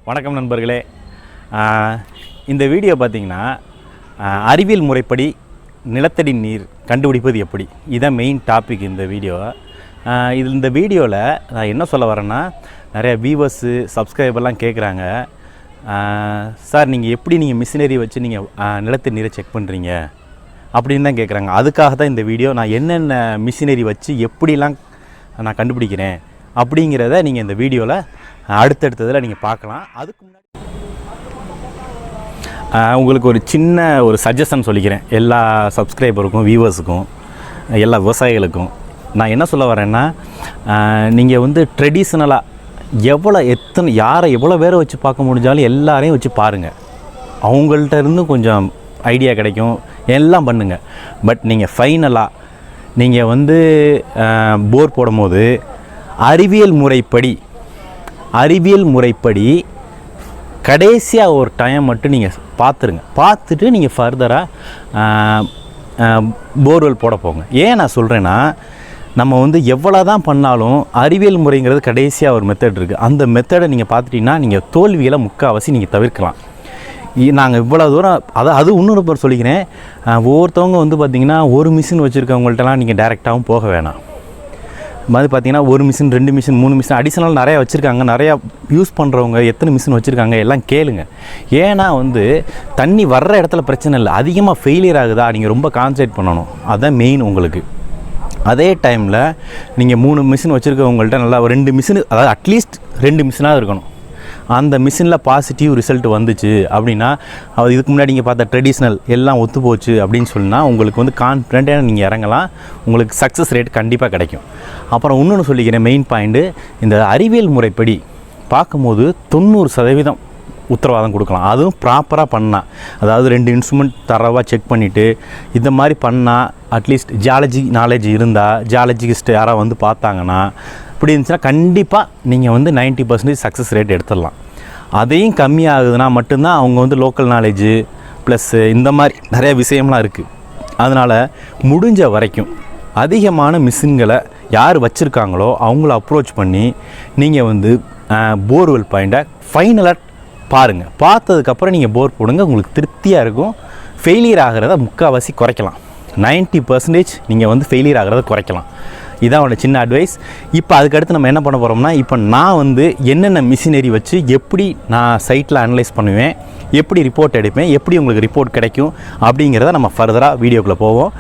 வணக்கம் நண்பர்களே. இந்த வீடியோ பார்த்திங்கன்னா அறிவியல் முறைப்படி நிலத்தடி நீர் கண்டுபிடிப்பது எப்படி, இதுதான் மெயின் டாபிக் இந்த வீடியோ. இந்த வீடியோவில் நான் என்ன சொல்ல வரேன்னா, நிறைய வியூவர்ஸு சப்ஸ்கிரைபர்லாம் கேட்குறாங்க, சார் நீங்கள் மிஷினரி வச்சு நீங்கள் நிலத்தடி நீரை செக் பண்ணுறீங்க அப்படின்னு தான் கேட்குறாங்க. அதுக்காக தான் இந்த வீடியோ. நான் என்னென்ன மிஷினரி வச்சு எப்படிலாம் நான் கண்டுபிடிக்கிறேன் அப்படிங்கிறத நீங்கள் இந்த வீடியோவில் அடுத்தடுத்ததில் நீங்கள் பார்க்கலாம். அதுக்கு முன்னாடி உங்களுக்கு ஒரு சின்ன சஜஷன் சொல்லிக்கிறேன், எல்லா சப்ஸ்கிரைபருக்கும், வியூவர்ஸுக்கும், எல்லா விவசாயிகளுக்கும். நான் என்ன சொல்ல வரேன்னா, நீங்கள் ட்ரெடிஷ்னலாக யாரை எவ்வளோ பேரை வச்சு பார்க்க முடிஞ்சாலும் எல்லாரையும் வச்சு பாருங்கள். அவங்கள்ட்ட இருந்து கொஞ்சம் ஐடியா கிடைக்கும், எல்லாம் பண்ணுங்கள். பட் நீங்கள் ஃபைனலாக நீங்கள் போர் போடும் போது அறிவியல் முறைப்படி கடைசியாக ஒரு டைம் மட்டும் நீங்கள் பார்த்துட்டு நீங்கள் ஃபர்தராக போர்வெல் போட போங்க. ஏன் நான் சொல்கிறேன்னா, நம்ம எவ்வளோ தான் பண்ணாலும் அறிவியல் முறைங்கிறது கடைசியாக ஒரு மெத்தட் இருக்குது. அந்த மெத்தடை நீங்கள் பார்த்துட்டிங்கன்னா நீங்கள் தோல்விகளை முக்கால்வாசி நீங்கள் தவிர்க்கலாம். நாங்கள் இவ்வளோ தூரம் அது இன்னொரு பேர் சொல்லிக்கிறேன், ஒவ்வொருத்தவங்க பார்த்திங்கன்னா ஒரு மிஷின் வச்சுருக்கவங்கள்ட்டலாம் நீங்கள் டைரெக்டாகவும் போக வேணாம். மாதிரி பார்த்திங்கன்னா ஒரு மிஷின், 2 மிஷின், 3 மிஷின் அடிஷனல் நிறையா வச்சுருக்காங்க. நிறையா யூஸ் பண்ணுறவங்க எத்தனை மிஷின் வச்சுருக்காங்க எல்லாம் கேளுங்க. ஏன்னா தண்ணி வர்ற இடத்துல பிரச்சனை இல்லை, அதிகமாக ஃபெயிலியர் ஆகுதா நீங்கள் ரொம்ப கான்சன்ட்ரேட் பண்ணணும். அதுதான் மெயின் உங்களுக்கு. அதே டைமில் நீங்கள் 3 மிஷின் வச்சுருக்கவங்கள்ட்ட நல்லா 2 மிஷின், அதாவது அட்லீஸ்ட் 2 மிஷினாக இருக்கணும். அந்த மிஷினில் பாசிட்டிவ் ரிசல்ட் வந்துச்சு அப்படின்னா, அது இதுக்கு முன்னாடி நீங்கள் பார்த்த ட்ரெடிஷ்னல் எல்லாம் ஒத்து போச்சு அப்படின்னு சொன்னால் உங்களுக்கு கான்ஃபிடென்ட்டாக நீங்கள் இறங்கலாம். உங்களுக்கு சக்ஸஸ் ரேட் கண்டிப்பாக கிடைக்கும். அப்புறம் இன்னொன்று சொல்லிக்கிறேன், மெயின் பாயிண்ட்டு, இந்த அறிவியல் முறைப்படி பார்க்கும்போது 90% உத்தரவாதம் கொடுக்கலாம். அதுவும் ப்ராப்பராக பண்ணால், அதாவது 2 இன்ஸ்ட்ருமெண்ட் தரவாக செக் பண்ணிவிட்டு இந்த மாதிரி பண்ணால், அட்லீஸ்ட் ஜியாலஜி நாலேஜ் இருந்தால், ஜியாலஜிஸ்ட் யாராவது பார்த்தாங்கன்னா, இப்படி இருந்துச்சுன்னா கண்டிப்பாக நீங்கள் 90% சக்ஸஸ் ரேட் எடுத்துடலாம். அதையும் கம்மியாகுதுன்னா மட்டும்தான் அவங்க லோக்கல் நாலேஜு ப்ளஸ் இந்த மாதிரி நிறைய விஷயம்லாம் இருக்குது. அதனால் முடிஞ்ச வரைக்கும் அதிகமான மிஷின்களை யார் வச்சுருக்காங்களோ அவங்கள அப்ரோச் பண்ணி நீங்கள் போர்வெல் பாயிண்ட்டை ஃபைனலாக பாருங்கள். பார்த்ததுக்கப்புறம் நீங்கள் போர் போடுங்க, உங்களுக்கு திருப்தியாக இருக்கும். ஃபெயிலியர் ஆகிறத முக்கால்வாசி குறைக்கலாம். 90% நீங்கள் ஃபெயிலியர் ஆகிறத குறைக்கலாம். இதான் ஒரு சின்ன அட்வைஸ். இப்போ அதுக்கடுத்து நம்ம என்ன பண்ண போகிறோம்னா, இப்போ நான் என்னென்ன மிஷினரி வச்சு எப்படி நான் சைட்டில் அனலைஸ் பண்ணுவேன், எப்படி ரிப்போர்ட் எடுப்பேன், எப்படி உங்களுக்கு ரிப்போர்ட் கிடைக்கும் அப்படிங்கிறத நம்ம ஃபர்தராக வீடியோக்குள்ளே போவோம்.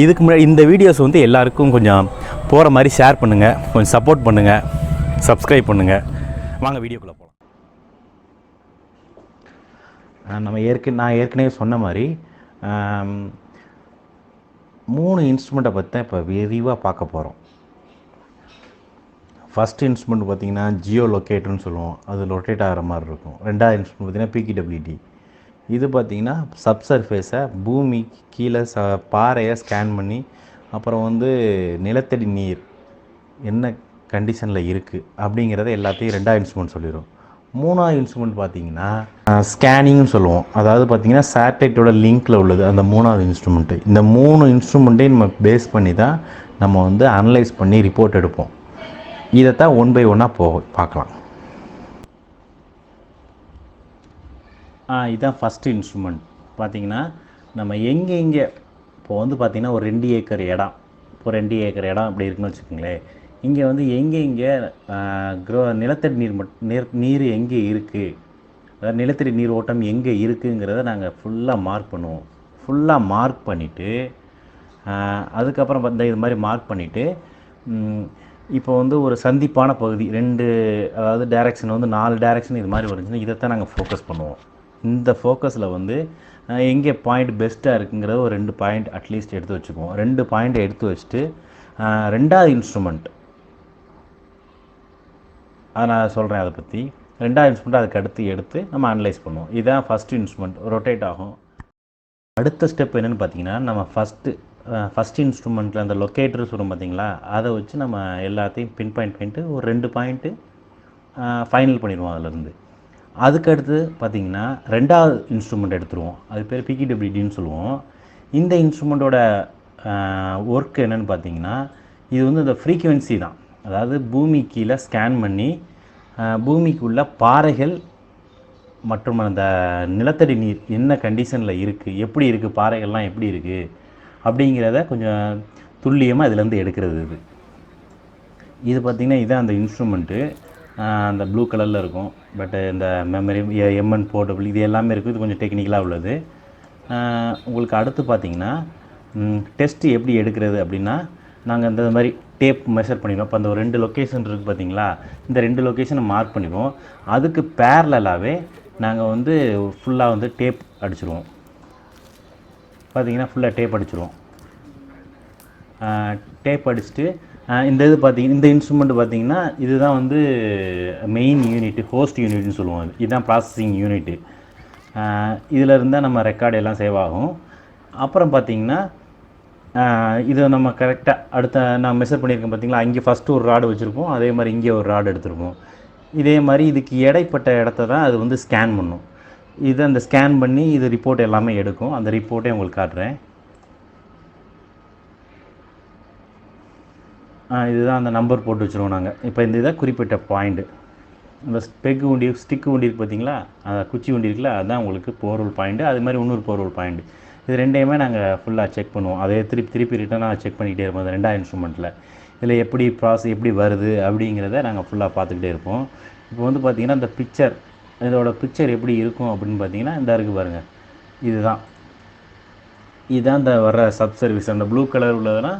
இதுக்கு முன்னாடி இந்த வீடியோஸ் எல்லாருக்கும் கொஞ்சம் போகிற மாதிரி ஷேர் பண்ணுங்கள், கொஞ்சம் சப்போர்ட் பண்ணுங்கள், சப்ஸ்கிரைப் பண்ணுங்கள். வாங்க வீடியோக்குள்ளே போகலாம். நான் ஏற்கனவே சொன்ன மாதிரி 3 இன்ஸ்ட்ருமெண்ட்டை பற்றி தான் இப்போ விரிவாக பார்க்க போகிறோம். ஃபஸ்ட் இன்ஸ்ட்ருமெண்ட் பார்த்திங்கன்னா ஜியோ லொக்கேட்டர்னு சொல்லுவோம், அது ரொட்டேட் ஆகிற மாதிரி இருக்கும். 2வது இன்ஸ்ட்ருமெண்ட் பார்த்திங்கன்னா PKWD. இது பார்த்திங்கன்னா சப்சர்ஃபேஸை, பூமி கீழே பாறையை ஸ்கேன் பண்ணி, அப்புறம் நிலத்தடி நீர் என்ன கண்டிஷனில் இருக்குது அப்படிங்கிறத எல்லாத்தையும் 2வது இன்ஸ்ட்ருமெண்ட் சொல்லிடும். 3வது இன்ஸ்ட்ருமெண்ட் பார்த்திங்கன்னா ஸ்கேனிங்னு சொல்லுவோம். அதாவது பார்த்திங்கன்னா சேட்டலைட்டோட லிங்க்கில் உள்ளது அந்த 3வது இன்ஸ்ட்ருமெண்ட்டு. இந்த 3 இன்ஸ்ட்ருமெண்ட்டையும் நம்ம பேஸ் பண்ணி தான் நம்ம அனலைஸ் பண்ணி ரிப்போர்ட் எடுப்போம். இதைத்தான் 1 by 1 பார்க்கலாம். இதுதான் ஃபஸ்ட்டு இன்ஸ்ட்ருமெண்ட். பார்த்திங்கன்னா நம்ம எங்கே இப்போ பார்த்திங்கன்னா ஒரு 2 ஏக்கர் இடம், இப்போ 2 ஏக்கர் இடம் அப்படி இருக்குன்னு வச்சுக்கோங்களேன். இங்கே எங்கே நிலத்தடி நீர் எங்கே இருக்குது, அதாவது நிலத்தடி நீர் ஓட்டம் எங்கே இருக்குங்கிறத நாங்கள் ஃபுல்லாக மார்க் பண்ணுவோம். ஃபுல்லாக மார்க் பண்ணிவிட்டு அதுக்கப்புறம் இது மாதிரி மார்க் பண்ணிவிட்டு, இப்போ ஒரு சந்திப்பான பகுதி 2, அதாவது டைரெக்ஷன் 4 டைரெக்ஷன் இது மாதிரி வந்துச்சுன்னா இதைத்தான் நாங்கள் ஃபோக்கஸ் பண்ணுவோம். இந்த ஃபோக்கஸில் எங்கே பாயிண்ட் பெஸ்ட்டாக இருக்குங்கிறத ஒரு 2 பாயிண்ட் அட்லீஸ்ட் எடுத்து வச்சுக்குவோம். 2 பாயிண்ட்டை எடுத்து வச்சுட்டு 2வது இன்ஸ்ட்ருமெண்ட் அதை நான் சொல்கிறேன். அதை பற்றி 2வது இன்ஸ்ட்ருமெண்ட் அதுக்கு அடுத்து எடுத்து நம்ம அனலைஸ் பண்ணுவோம். இதுதான் ஃபஸ்ட்டு இன்ஸ்ட்ருமெண்ட், ரொட்டேட் ஆகும். அடுத்த ஸ்டெப் என்னென்னு பார்த்தீங்கன்னா, நம்ம ஃபஸ்ட் இன்ஸ்ட்ருமெண்ட்டில் அந்த லொக்கேட்டர் சொல்லுவோம் பார்த்தீங்களா, அதை வச்சு நம்ம எல்லாத்தையும் பின் பாயிண்ட் பண்ணிட்டு ஒரு 2 பாயிண்ட்டு ஃபைனல் பண்ணிடுவோம். அதிலேருந்து அதுக்கடுத்து பார்த்திங்கன்னா 2வது இன்ஸ்ட்ருமெண்ட் எடுத்துருவோம். அது பேர் PKWDன்னு சொல்லுவோம். இந்த இன்ஸ்ட்ருமெண்ட்டோட ஒர்க் என்னென்னு பார்த்தீங்கன்னா, இது இந்த ஃப்ரீக்குவென்சி தான். அதாவது பூமி கீழே ஸ்கேன் பண்ணி பூமிக்குள்ள பாறைகள் மற்றும் அந்த நிலத்தடி நீர் என்ன கண்டிஷனில் இருக்குது, எப்படி இருக்குது, பாறைகள்லாம் எப்படி இருக்குது அப்படிங்கிறத கொஞ்சம் துல்லியமாக இதுலேருந்து எடுக்கிறது. இது பார்த்திங்கன்னா இதுதான் அந்த இன்ஸ்ட்ருமெண்ட்டு. அந்த ப்ளூ கலரில் இருக்கும். பட்டு இந்த மெமரி எம்என் போர்ட்டபிள் இது எல்லாமே இருக்குது. இது கொஞ்சம் டெக்னிக்கலாக உள்ளது. உங்களுக்கு அடுத்து பார்த்திங்கன்னா டெஸ்ட்டு எப்படி எடுக்கிறது அப்படின்னா, நாங்கள் இந்த மாதிரி டேப் மெஷர் பண்ணிடுவோம். இப்போ அந்த ஒரு 2 லொக்கேஷன் இருக்குது பார்த்தீங்களா, இந்த 2 லொக்கேஷனை மார்க் பண்ணிடுவோம். அதுக்கு பேரலாகவே நாங்கள் வந்து ஃபுல்லாக வந்து டேப் அடிச்சிடுவோம். பார்த்திங்கன்னா ஃபுல்லாக டேப் அடிச்சிடுவோம். டேப் அடிச்சுட்டு இந்த இது பார்த்திங்கன்னா இந்த இன்ஸ்ட்ருமெண்ட் பார்த்திங்கன்னா இதுதான் வந்து மெயின் யூனிட்டு, ஹோஸ்ட் யூனிட்னு சொல்லுவோம். இதுதான் ப்ராசஸிங் யூனிட்டு. இதில் இருந்தால் நம்ம ரெக்கார்டு எல்லாம் சேவ் ஆகும். அப்புறம் பார்த்திங்கன்னா இதை நம்ம கரெக்டாக அடுத்த நான் மெஷர் பண்ணியிருக்கேன் பார்த்திங்களா, அங்கே ஃபஸ்ட்டு ஒரு ராடு வச்சுருப்போம், அதே மாதிரி இங்கே ஒரு ராடு எடுத்துருப்போம். இதே மாதிரி இதுக்கு இடைப்பட்ட இடத்த தான் அது வந்து ஸ்கேன் பண்ணும். இதை அந்த ஸ்கேன் பண்ணி இது ரிப்போர்ட் எல்லாமே எடுக்கும். அந்த ரிப்போர்ட்டே உங்களுக்கு காட்டுறேன். இதுதான் அந்த நம்பர் போட்டு வச்சுருவோம் நாங்கள். இப்போ இந்த இதை குறிப்பிட்ட பாயிண்ட்டு இந்த ஸ்டிக்கு உண்டி இருக்குது பார்த்தீங்களா, குச்சி உண்டி இருக்குல்ல, அதுதான் உங்களுக்கு போர்வல் பாயிண்ட்டு. அது மாதிரி இன்னொரு போர்வல் பாயிண்ட்டு. இது ரெண்டையுமே நாங்கள் ஃபுல்லாக செக் பண்ணுவோம். அதே திருப்பி ரிட்டனாக செக் பண்ணிக்கிட்டே இருப்போம். அந்த 2ஆவது இன்ஸ்ட்ருமெண்ட்டில் இதில் எப்படி ப்ராசஸ் எப்படி வருது அப்படிங்கிறத நாங்கள் ஃபுல்லாக பார்த்துக்கிட்டே இருப்போம். இப்போ வந்து பார்த்திங்கன்னா இந்த பிக்சர், இதோட பிக்சர் எப்படி இருக்கும் அப்படின்னு பார்த்தீங்கன்னா இந்த இருக்குது பாருங்கள். இதுதான் இந்த வர்ற சப் சர்வீஸ். அந்த ப்ளூ கலர் உள்ளதுன்னா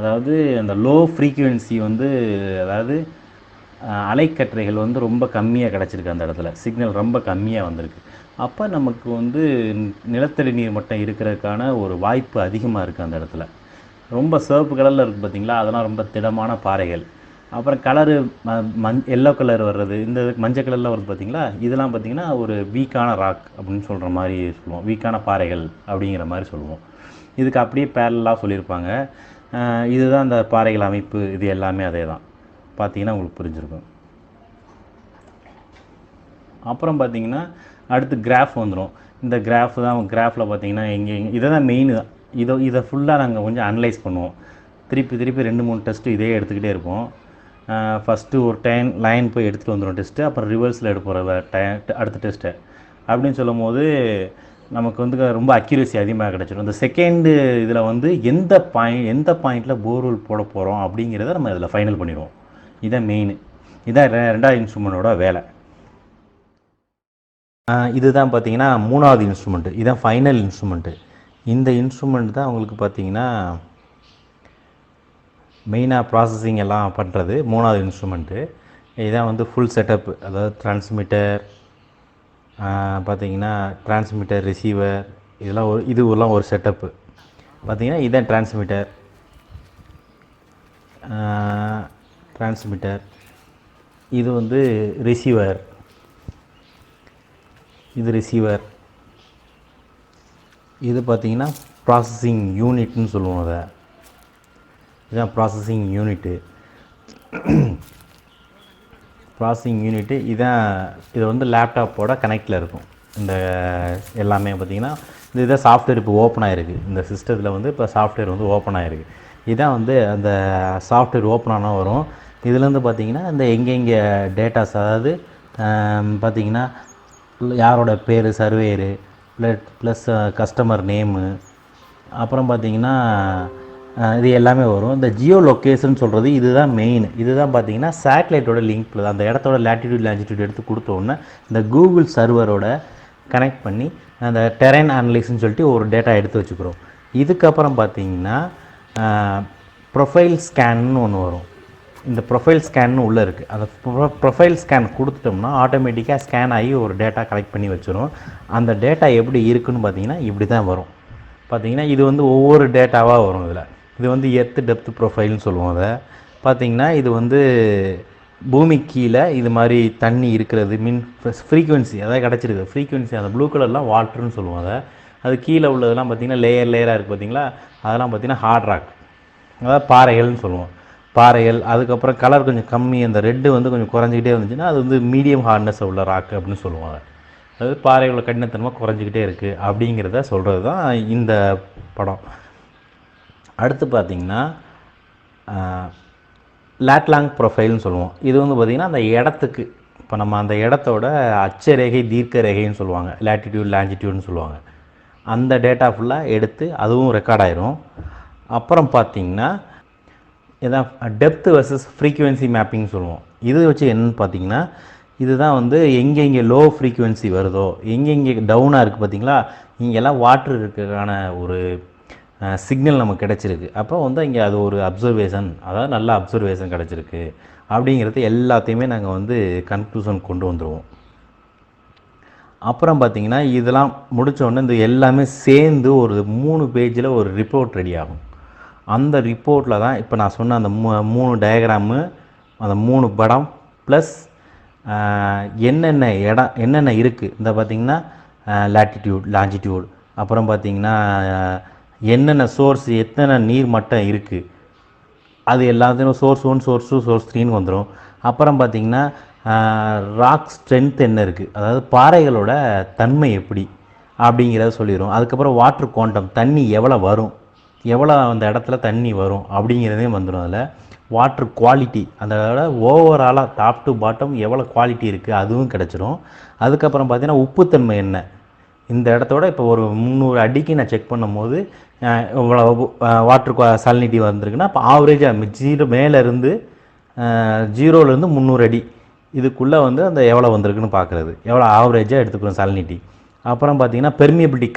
அதாவது அந்த லோ ஃப்ரீக்குவென்சி வந்து, அதாவது அலைக்கற்றைகள் வந்து ரொம்ப கம்மியாக கிடச்சிருக்கு. அந்த இடத்துல சிக்னல் ரொம்ப கம்மியாக வந்திருக்கு. அப்போ நமக்கு வந்து நிலத்தடி நீர் மட்டம் இருக்கிறதுக்கான ஒரு வாய்ப்பு அதிகமாக இருக்குது. அந்த இடத்துல ரொம்ப சிவப்பு கலரில் இருக்குது பார்த்திங்களா, அதெல்லாம் ரொம்ப திடமான பாறைகள். அப்புறம் கலரு எல்லோ கலர் வர்றது, இந்த மஞ்சள் கலரில் வருது பார்த்திங்களா, இதெல்லாம் பார்த்திங்கன்னா ஒரு வீக்கான ராக் அப்படின்னு சொல்கிற மாதிரி சொல்லுவோம். வீக்கான பாறைகள் அப்படிங்கிற மாதிரி சொல்லுவோம். இதுக்கு அப்படியே பேரலாக சொல்லியிருப்பாங்க. இதுதான் அந்த பாறைகள் அமைப்பு. இது எல்லாமே அதே தான். பார்த்திங்கன்னா உங்களுக்கு புரிஞ்சிருக்கும். அப்புறம் பார்த்திங்கன்னா அடுத்து கிராஃப் வந்துடும். இந்த கிராஃப் தான் கிராஃபில் பார்த்திங்கன்னா இதை தான் மெயின். இதை ஃபுல்லாக நாங்கள் கொஞ்சம் அனலைஸ் பண்ணுவோம். திருப்பி 2-3 டெஸ்ட்டு இதே எடுத்துக்கிட்டே இருப்போம். ஃபஸ்ட்டு ஒரு லைன் போய் எடுத்துகிட்டு வந்துடும் டெஸ்ட்டு. அப்புறம் ரிவர்ஸில் எடுப்போம் அடுத்த டெஸ்ட்டை அப்படின்னு சொல்லும் போது நமக்கு வந்து ரொம்ப அக்யூரசி அதிகமாக கிடச்சிடும். இந்த செகண்டு இதில் வந்து எந்த பாயிண்டில் போர்வெல் போட போகிறோம் அப்படிங்கிறத நம்ம இதில் ஃபைனல் பண்ணிடுவோம். இதான் மெயின். இதான் 2ஆவது இன்ஸ்ட்ருமெண்ட்டோட வேலை. இதுதான் பார்த்திங்கன்னா 3ஆவது இன்ஸ்ட்ருமெண்ட்டு. இதுதான் ஃபைனல் இன்ஸ்ட்ருமெண்ட்டு. இந்த இன்ஸ்ட்ருமெண்ட் தான் உங்களுக்கு பார்த்திங்கன்னா மெயினாக ப்ராசஸிங் எல்லாம் பண்ணுறது 3ஆவது இன்ஸ்ட்ருமெண்ட்டு. இதுதான் வந்து ஃபுல் செட்டப்பு. அதாவது டிரான்ஸ்மிட்டர் பார்த்திங்கன்னா டிரான்ஸ்மிட்டர், ரிசீவர், இதுவெல்லாம் ஒரு செட்டப்பு. பார்த்திங்கன்னா இதுதான் டிரான்ஸ்மிட்டர், இது வந்து ரிசீவர், இது பார்த்திங்கன்னா ப்ராசஸிங் யூனிட்னு சொல்லுவோம். இதுதான் ப்ராசஸிங் யூனிட்டு. இது வந்து லேப்டாப்போட கனெக்டில் இருக்கும். இந்த எல்லாமே பார்த்திங்கன்னா இதுதான் சாஃப்ட்வேர் இப்போ ஓப்பன் ஆகிருக்கு. இந்த சிஸ்டத்தில் வந்து இப்போ சாஃப்ட்வேர் வந்து ஓப்பன் ஆகிருக்கு. இதுதான் வந்து அந்த சாஃப்ட்வேர் ஓப்பன் ஆனால் வரும். இதுலேருந்து பார்த்திங்கன்னா இந்த எங்கெங்கே டேட்டாஸ், அதாவது பார்த்திங்கன்னா யாரோட பேர், சர்வேயரு ப்ளஸ் கஸ்டமர் நேமு, அப்புறம் பார்த்திங்கன்னா இது எல்லாமே வரும். இந்த ஜியோ லொக்கேஷன் சொல்கிறது இதுதான் மெயின். இதுதான் பார்த்திங்கன்னா சேட்டலைட்டோட லிங்க். அந்த இடத்தோட லேட்டிடியூட் லாஞ்சிடியூட் எடுத்து கொடுத்தோன்னே இந்த கூகுள் சர்வரோட கனெக்ட் பண்ணி அந்த டெரைன் அனலிஸ்ன்னு சொல்லிட்டு ஒரு டேட்டா எடுத்து வச்சுக்கிறோம். இதுக்கப்புறம் பார்த்திங்கன்னா ப்ரொஃபைல் ஸ்கேன்னு ஒன்று வரும். இந்த ப்ரொஃபைல் ஸ்கேன்னு உள்ளே இருக்குது. அந்த ப்ரொஃபைல் ஸ்கேன் கொடுத்துட்டோம்னா ஆட்டோமேட்டிக்காக ஸ்கேன் ஆகி ஒரு டேட்டா கலெக்ட் பண்ணி வச்சிடும். அந்த டேட்டா எப்படி இருக்குதுன்னு பார்த்திங்கன்னா இப்படி தான் வரும். பார்த்திங்கன்னா இது வந்து ஒவ்வொரு டேட்டாவாக வரும். இது வந்து எர்த் டெப்த் ப்ரொஃபைல்னு சொல்லுவோம். அதை பார்த்திங்கன்னா இது வந்து பூமிக்கு கீழே இது மாதிரி தண்ணி இருக்கிறது, ஃப்ரீக்குவென்சி அதாவது கிடச்சிருக்கு. ஃப்ரீக்குவென்சி அந்த ப்ளூ கலர்லாம் வாட்டர்னு சொல்லுவோம். அது கீழே உள்ளதெல்லாம் பார்த்திங்கன்னா லேயராக இருக்குது பார்த்திங்களா, அதெல்லாம் பார்த்திங்கன்னா ஹார்ட் ராக், அதாவது பாறைகள்னு சொல்லுவோம். பாறைகள். அதுக்கப்புறம் கலர் கொஞ்சம் கம்மி, அந்த ரெட்டு வந்து கொஞ்சம் குறைஞ்சிக்கிட்டே வந்துச்சுன்னா அது வந்து மீடியம் ஹார்ட்னஸ் உள்ள ராக் அப்படின்னு சொல்லுவாங்க. அதாவது பாறைகளோட கடினத்தன்மை குறைஞ்சிக்கிட்டே இருக்குது அப்படிங்கிறத சொல்கிறது தான் இந்த படம். அடுத்து பார்த்திங்கன்னா லேட்லாங் ப்ரொஃபைல்னு சொல்லுவோம். இது வந்து பார்த்திங்கன்னா அந்த இடத்துக்கு இப்போ நம்ம அந்த இடத்தோட அட்சரேகை தீர்க்க ரேகைன்னு சொல்லுவாங்க, லேட்டிடியூட் லாங்கிடியூட்னு சொல்லுவாங்க. அந்த டேட்டா ஃபுல்லாக எடுத்து அதுவும் ரெக்கார்ட் ஆயிரும். அப்புறம் பார்த்திங்கன்னா இதான் டெப்த் வர்சஸ் ஃப்ரீக்குவென்சி மேப்பிங் சொல்லுவோம். இது வச்சு என்னன்னு பார்த்தீங்கன்னா, இதுதான் வந்து எங்கெங்கே லோ ஃப்ரீக்குவென்சி வருதோ, எங்கெங்கே டவுனாக இருக்குது பார்த்தீங்களா, இங்கெல்லாம் வாட்ரு இருக்கிறதுக்கான ஒரு சிக்னல் நமக்கு கிடச்சிருக்கு. அப்போ வந்து இங்கே அது ஒரு அப்சர்வேஷன், அதாவது நல்ல அப்சர்வேஷன் கிடச்சிருக்கு அப்படிங்கிறது எல்லாத்தையுமே நாங்கள் வந்து கன்க்ளூஷன் கொண்டு வந்துடுவோம். அப்புறம் பார்த்திங்கன்னா இதெல்லாம் முடித்தோடனே இந்த எல்லாமே சேர்ந்து ஒரு 3 பேஜில் ஒரு ரிப்போர்ட் ரெடி ஆகும். அந்த ரிப்போர்ட்டில் தான் இப்போ நான் சொன்ன அந்த 3 டயக்ராமு, அந்த 3 படம் ப்ளஸ் என்னென்ன இடம் என்னென்ன இருக்குது, இந்த பார்த்திங்கன்னா லேட்டிடியூட் லாங்கிடியூட், அப்புறம் பார்த்திங்கன்னா என்னென்ன சோர்ஸ் எத்தனை நீர் மட்டம் இருக்குது, அது எல்லாத்தையும் சோர்ஸ் 1 சோர்ஸ் 2 சோர்ஸ் 3ன்னு வந்துடும். அப்புறம் பார்த்திங்கன்னா ராக் ஸ்ட்ரென்த் என்ன இருக்குது, அதாவது பாறைகளோட தன்மை எப்படி அப்படிங்கிறத சொல்லிடும். அதுக்கப்புறம் வாட்ரு குவாண்டம், தண்ணி எவ்வளோ வரும், எவ்வளோ அந்த இடத்துல தண்ணி வரும் அப்படிங்கிறதே வந்துடும். அதில் வாட்ரு குவாலிட்டி, அந்த ஓவராலாக டாப் டு பாட்டம் எவ்வளோ குவாலிட்டி இருக்குது அதுவும் கிடச்சிரும். அதுக்கப்புறம் பார்த்திங்கன்னா உப்புத்தன்மை என்ன, இந்த இடத்தோட இப்போ ஒரு 300 அடிக்கு நான் செக் பண்ணும்போது இவ்வளோ வாட்ரு சாலினிட்டி வந்திருக்குன்னா, இப்போ ஆவரேஜாக 0 மேலேருந்து 0லேருந்து 300 அடி இதுக்குள்ளே வந்து அந்த எவ்வளோ வந்திருக்குன்னு பார்க்குறது, எவ்வளோ ஆவரேஜாக எடுத்துக்கணும் சாலினிட்டி. அப்புறம் பார்த்திங்கன்னா பெர்மியபிலிட்டி,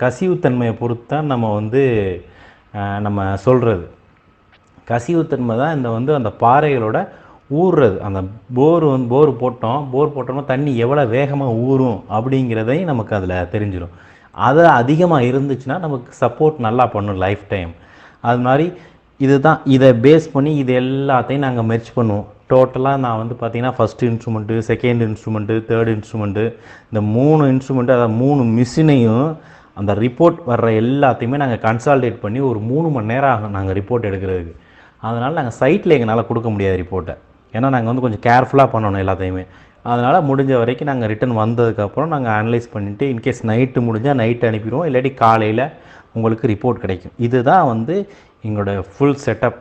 கசிவுத்தன்மையை பொறுத்து தான் நம்ம வந்து நம்ம சொல்கிறது. கசிவுத்தன்மை தான் இந்த வந்து அந்த பாறைகளோட ஊறுறது. அந்த போர் போட்டோம்னா தண்ணி எவ்வளோ வேகமாக ஊறும் அப்படிங்கிறதையும் நமக்கு அதில் தெரிஞ்சிடும். அது அதிகமாக இருந்துச்சுன்னா நமக்கு சப்போர்ட் நல்லா பண்ணும் லைஃப் டைம். அது மாதிரி இதுதான், இதை பேஸ் பண்ணி இது எல்லாத்தையும் நாங்கள் மெர்ச் பண்ணுவோம். டோட்டலாக நான் வந்து பார்த்திங்கன்னா first instrument, second instrument, third instrument, இந்த 3 இன்ஸ்ட்ருமெண்ட்டு, அதாவது 3 மிஷினையும் அந்த ரிப்போர்ட் வர்ற எல்லாத்தையுமே நாங்கள் கன்சால்டேட் பண்ணி ஒரு 3 மணி நேரம் ஆகும் நாங்கள் ரிப்போர்ட் எடுக்கிறதுக்கு. அதனால் நாங்கள் சைட்டில் எங்களால் கொடுக்க முடியாது ரிப்போர்ட்டை, ஏன்னா நாங்கள் வந்து கொஞ்சம் கேர்ஃபுல்லாக பண்ணணும் எல்லாத்தையுமே. அதனால் முடிஞ்ச வரைக்கும் நாங்கள் ரிட்டன் வந்ததுக்கப்புறம் நாங்கள் அனலைஸ் பண்ணிவிட்டு இன்கேஸ் நைட்டு முடிஞ்சால் நைட்டு அனுப்பிடுவோம், இல்லாட்டி காலையில் உங்களுக்கு ரிப்போர்ட் கிடைக்கும். இதுதான் வந்து எங்களோட ஃபுல் செட்டப்.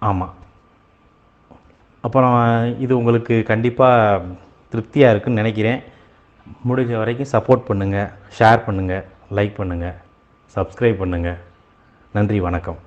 ஆமாம், அப்புறம் இது உங்களுக்கு கண்டிப்பாக திருப்தியாக இருக்குதுன்னு நினைக்கிறேன். முடிஞ்ச வரைக்கும் சப்போர்ட் பண்ணுங்கள், ஷேர் பண்ணுங்கள், லைக் பண்ணுங்கள், சப்ஸ்கிரைப் பண்ணுங்கள். நன்றி, வணக்கம்.